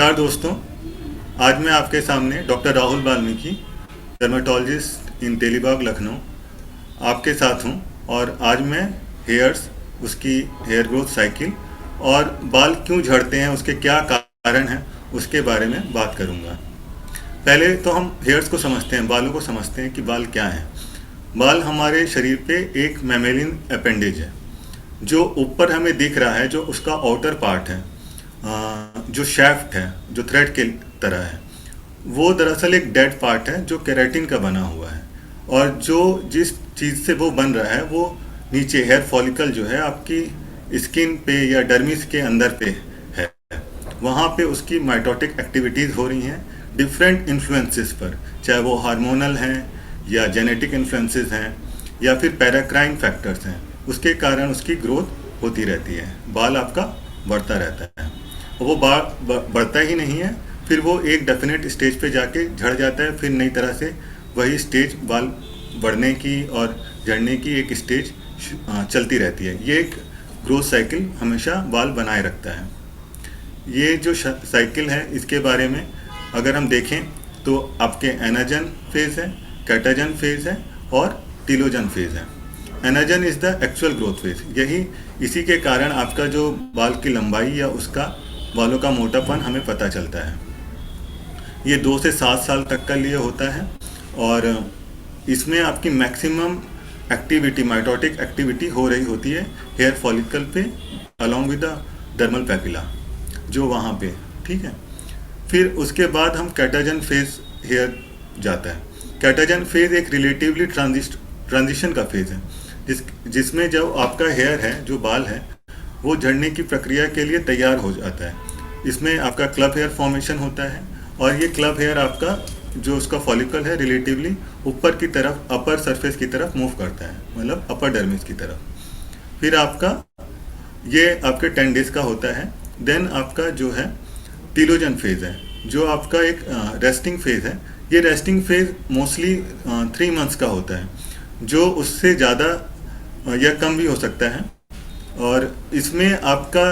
नमस्कार दोस्तों। आज मैं आपके सामने डॉक्टर राहुल वाल्मीकि, डर्मेटोलॉजिस्ट इन तेलीबाग लखनऊ, आपके साथ हूँ। और आज मैं हेयर्स, उसकी हेयर ग्रोथ साइकिल और बाल क्यों झड़ते हैं, उसके क्या कारण हैं, उसके बारे में बात करूँगा। पहले तो हम हेयर्स को समझते हैं, बालों को समझते हैं कि बाल क्या हैं। बाल हमारे शरीर पे एक मैमेलियन अपेंडेज है जो ऊपर हमें दिख रहा है, जो उसका आउटर पार्ट है, जो शैफ्ट है, जो थ्रेड के तरह है, वो दरअसल एक डेड पार्ट है जो केराटिन का बना हुआ है। और जो जिस चीज़ से वो बन रहा है वो नीचे हेयर फॉलिकल जो है आपकी स्किन पे या डर्मिस के अंदर पे है। वहाँ पे उसकी माइटोटिक एक्टिविटीज़ हो रही हैं डिफरेंट इन्फ्लुएंसेस पर, चाहे वो हार्मोनल हैं या जेनेटिक इन्फ्लुएंसेस हैं या फिर पैराक्राइन फैक्टर्स हैं। उसके कारण उसकी ग्रोथ होती रहती है, बाल आपका बढ़ता रहता है। और वो बाल बढ़ता ही नहीं है, फिर वो एक डेफिनेट स्टेज पे जाके झड़ जाता है। फिर नई तरह से वही स्टेज, बाल बढ़ने की और झड़ने की एक स्टेज चलती रहती है। ये एक ग्रोथ साइकिल हमेशा बाल बनाए रखता है। ये जो साइकिल है, इसके बारे में अगर हम देखें तो आपके एनाजन फेज है, कैटाजन फेज है और टीलोजन फेज है। Anagen is the actual growth phase. यही इसी के कारण आपका जो बाल की लंबाई या उसका बालों का मोटापन हमें पता चलता है। ये 2 से 7 साल तक का लिए होता है और इसमें आपकी मैक्सिमम एक्टिविटी, माइटोटिक एक्टिविटी हो रही होती है हेयर फॉलिकल पे along with the dermal papilla जो वहाँ पे, ठीक है। फिर उसके बाद हम कैटाजन फेज हेयर जाता है। कैटाजन फेज एक रिलेटिवली ट्रांजिशन का फेज है जिसमें जब आपका हेयर है, जो बाल है, वो झड़ने की प्रक्रिया के लिए तैयार हो जाता है। इसमें आपका क्लब हेयर फॉर्मेशन होता है और ये क्लब हेयर आपका जो उसका फॉलिकल है रिलेटिवली ऊपर की तरफ, अपर सरफेस की तरफ मूव करता है, मतलब अपर डर्मिस की तरफ। फिर आपका ये आपके 10 डेज का होता है। देन आपका जो है टीलोजन फेज है, जो आपका एक रेस्टिंग फेज है। ये रेस्टिंग फेज मोस्टली 3 मंथ्स का होता है, जो उससे ज़्यादा या कम भी हो सकता है। और इसमें आपका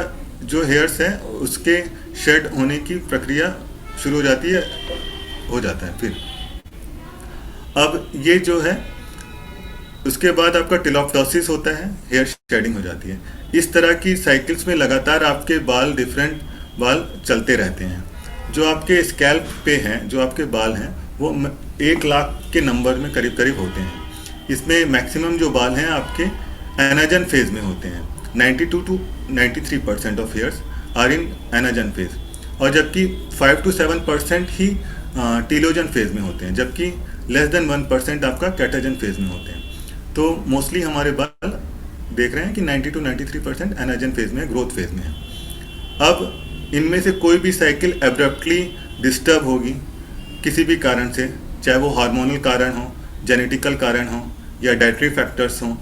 जो हेयर्स है उसके शेड होने की प्रक्रिया शुरू हो जाती है, हो जाता है। फिर अब ये जो है, उसके बाद आपका टिलोप्टोसिस होता है, हेयर शेडिंग हो जाती है। इस तरह की साइकिल्स में लगातार आपके बाल, डिफरेंट बाल चलते रहते हैं। जो आपके स्कैल्प पे हैं, जो आपके बाल हैं, वो 1 लाख के नंबर में करीब करीब होते हैं। इसमें मैक्सिमम जो बाल हैं आपके एनाजन फेज में होते हैं। 92 to 93% of hairs are in anagen phase, और जबकि 5 to 7% ही टीलोजन फेज में होते हैं, जबकि लेस देन 1% आपका कैटाजन फेज में होते हैं। तो मोस्टली हमारे बाल देख रहे हैं कि 90 to 93% एनाजन फेज में, ग्रोथ फेज में है। अब इनमें से कोई भी साइकिल एब्रप्टली डिस्टर्ब होगी किसी भी कारण से, चाहे वो हार्मोनल कारण हो, जेनेटिकल कारण हो या डाइटरी फैक्टर्स हों,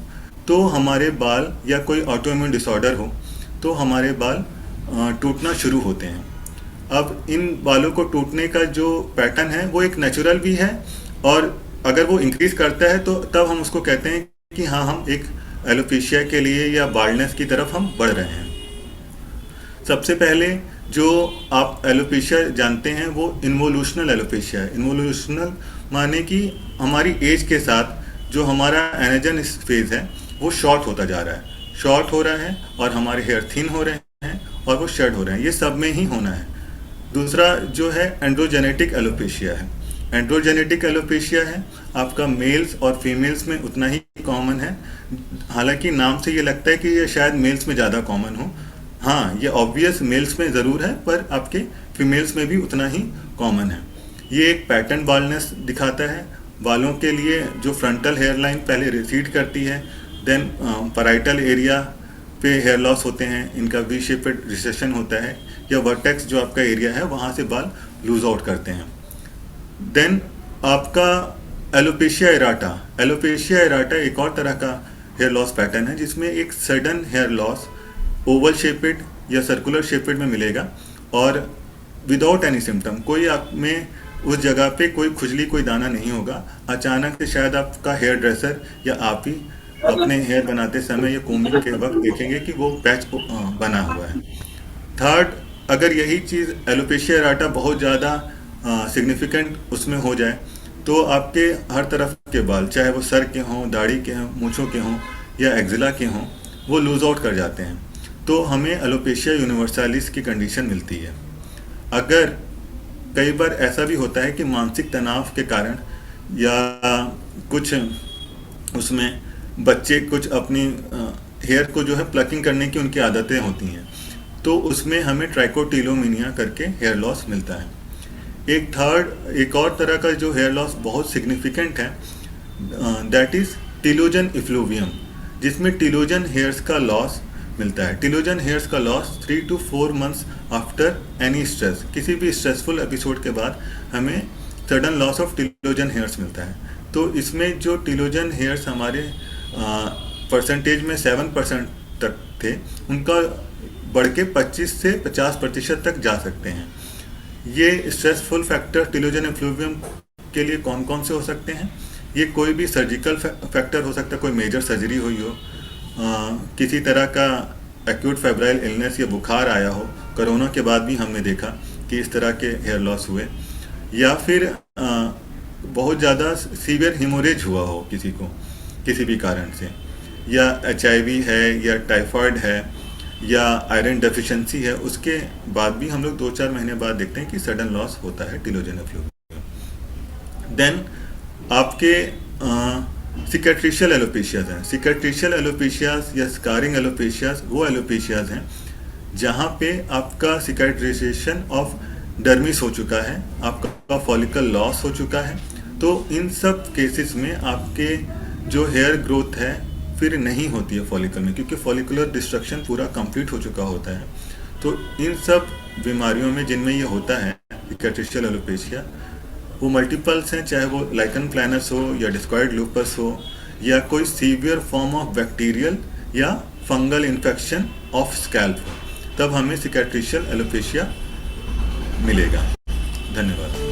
तो हमारे बाल, या कोई ऑटोइम्यून डिसऑर्डर हो, तो हमारे बाल टूटना शुरू होते हैं। अब इन बालों को टूटने का जो पैटर्न है वो एक नेचुरल भी है, और अगर वो इंक्रीज करता है तो तब हम उसको कहते हैं कि हाँ, हम एक एलोपेशिया के लिए या बाल्डनेस की तरफ हम बढ़ रहे हैं। सबसे पहले जो आप एलोपेशिया जानते हैं वो इन्वोल्यूशनल एलोपेशिया है। इन्वोल्यूशनल माने कि हमारी एज के साथ जो हमारा एनाजन फेज है वो शॉर्ट होता जा रहा है, शॉर्ट हो रहा है, और हमारे हेयर थिन हो रहे हैं और वो शेड हो रहे हैं। ये सब में ही होना है। दूसरा जो है एंड्रोजेनेटिक एलोपेशिया है। एंड्रोजेनेटिक एलोपेशिया है आपका मेल्स और फीमेल्स में उतना ही कॉमन है। हालांकि नाम से ये लगता है कि ये शायद मेल्स में ज़्यादा कॉमन हो। हाँ, ये ऑब्वियस मेल्स में ज़रूर है, पर आपके फीमेल्स में भी उतना ही कॉमन है। ये एक पैटर्न बाल्डनेस दिखाता है। बालों के लिए जो फ्रंटल हेयर लाइन पहले रिसीड करती है, देन पैराइटल एरिया पे हेयर लॉस होते हैं, इनका वी शेपेड रिसेशन होता है, या वर्टेक्स जो आपका एरिया है वहाँ से बाल लूज आउट करते हैं। देन आपका एलोपेशिया एराटा। एलोपेशिया एराटा एक और तरह का हेयर लॉस पैटर्न है जिसमें एक sudden hair loss oval shaped या सर्कुलर शेपेड में मिलेगा, और विदाउट एनी सिम्टम, कोई आप में उस जगह पे कोई खुजली, कोई दाना नहीं होगा। अचानक से शायद आपका हेयर ड्रेसर या आप ही अपने हेयर बनाते समय या कोम्बिंग के वक्त देखेंगे कि वो पैच बना हुआ है। थर्ड, अगर यही चीज़ एलोपेशिया एराटा बहुत ज़्यादा सिग्निफिकेंट उसमें हो जाए तो आपके हर तरफ के बाल, चाहे वो सर के हों, दाढ़ी के हों, मूँछों के हों या एक्जिला के हों, वो लूज आउट कर जाते हैं। तो हमें एलोपेशिया यूनिवर्सालिस की कंडीशन मिलती है। अगर कई बार ऐसा भी होता है कि मानसिक तनाव के कारण या कुछ उसमें बच्चे कुछ अपनी हेयर को जो है प्लकिंग करने की उनकी आदतें होती हैं, तो उसमें हमें ट्राइकोटिलोमिनिया करके हेयर लॉस मिलता है। एक और तरह का जो हेयर लॉस बहुत सिग्निफिकेंट है, दैट इज़ टिलोजन इफ्लूवियम, जिसमें टिलोजन हेयर्स का लॉस मिलता है। टिलोजन हेयर्स का loss 3 to 4 months after any stress, किसी भी स्ट्रेसफुल एपिसोड के बाद हमें सडन लॉस ऑफ टिलोजन हेयर्स मिलता है। तो इसमें जो टिलोजन हेयर्स हमारे परसेंटेज में 7% तक थे, उनका बढ़ के 25 से 50% तक जा सकते हैं। ये स्ट्रेसफुल फैक्टर टिलोजन इफ्लूवियम के लिए कौन कौन से हो सकते हैं? ये कोई भी सर्जिकल फैक्टर हो सकता है, कोई मेजर सर्जरी हुई हो, किसी तरह का एक्यूट फेब्राइल इलनेस या बुखार आया हो, कोरोना के बाद भी हमने देखा कि इस तरह के हेयर लॉस हुए, या फिर बहुत ज़्यादा सीवियर हिमोरेज हुआ हो किसी को किसी भी कारण से, या HIV है या टाइफाइड है या आयरन डेफिशिएंसी है, उसके बाद भी हम लोग 2-4 महीने बाद देखते हैं कि सडन लॉस होता है टिलोजन इफ्लूवियम। देन आपके सिकेट्रिशियल एलोपेशियाज हैं। सिकेट्रिशियल एलोपेशियाज या स्कारिंग एलोपेशियाज वो एलोपेशियाज हैं जहाँ पे आपका सिकेट्राइजेशन ऑफ डर्मिस हो चुका है, आपका फॉलिकल लॉस हो चुका है। तो इन सब केसेस में आपके जो हेयर ग्रोथ है फिर नहीं होती है फॉलिकल में, क्योंकि फॉलिकुलर डिस्ट्रक्शन पूरा कंप्लीट हो चुका होता है। तो इन सब बीमारियों में जिनमें ये होता है सिकेट्रिशियल एलोपेशिया, वो मल्टीपल्स हैं, चाहे वो लाइकन प्लैनस हो या डिस्कॉइड लूपस हो या कोई सीवियर फॉर्म ऑफ बैक्टीरियल या फंगल इन्फेक्शन ऑफ स्कैल्प हो, तब हमें सिकेट्रिशियल एलोपेशिया मिलेगा। धन्यवाद।